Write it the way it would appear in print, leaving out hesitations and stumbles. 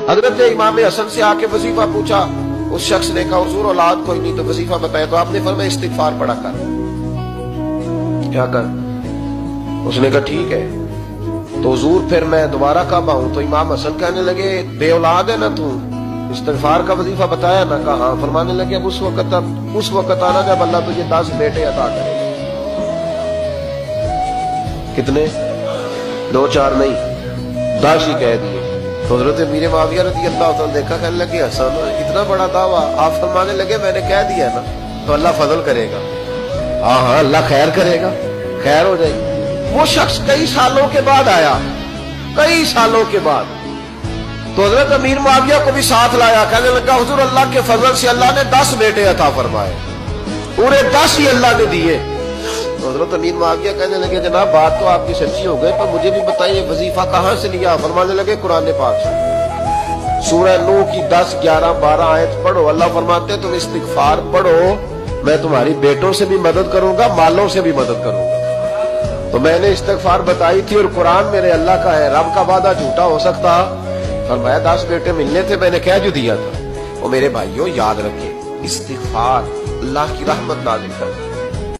حضرت امام حسن سے آ کے وظیفہ پوچھا، اس شخص نے کہا حضور اولاد کوئی نہیں تو وظیفہ بتایا، تو آپ نے فرمایا استغفار پڑھا کر، کیا کر؟ اس نے کہا ٹھیک ہے۔ تو حضور پھر میں دوبارہ کب آؤں؟ تو امام حسن کہنے لگے بے اولاد ہے نا تو، استغفار کا وظیفہ بتایا نا؟ کہا ہاں۔ فرمانے لگے اب اس وقت آنا جب اللہ تجھے 10 بیٹے عطا کرے گا۔ کتنے؟ 2 4 نہیں، 10 ہی کہہ دیے۔ تو حضرت امیر معاویہ رضی اللہ تعالیٰ دیکھا، کہنے لگے حسن اتنا بڑا دعویٰ؟ آپ فرمانے لگے میں نے کہہ دیا نا تو اللہ فضل کرے گا۔ ہاں ہاں اللہ خیر کرے گا، خیر ہو جائے گی۔ وہ شخص کئی سالوں کے بعد آیا، کئی سالوں کے بعد، تو حضرت امیر معاویہ کو بھی ساتھ لایا، کہنے لگا حضور اللہ کے فضل سے اللہ نے 10 بیٹے عطا فرمائے، پورے 10 ہی اللہ نے دیے۔ تو حضرت امیر معاویہ کہنے لگے جناب بات تو آپ کی سچی ہو گئی، پر مجھے بھی بتائیے وظیفہ کہاں سے لیا؟ فرمانے لگے قرآن پاک سے، سورہ نوح کی 10 11 12 آیت پڑھو۔ اللہ فرماتے تم استغفار پڑھو، میں تمہاری بیٹوں سے بھی مدد کروں گا، مالوں سے بھی مدد کروں گا۔ تو میں نے استغفار بتائی تھی اور قرآن میرے اللہ کا ہے، رب کا وعدہ جھوٹا ہو سکتا؟ فرمایا 10 بیٹے ملنے تھے، میں نے کہہ جو دیا تھا۔ اور میرے بھائیوں یاد رکھیں، استغفار اللہ کی رحمت نازل کرتا ہے۔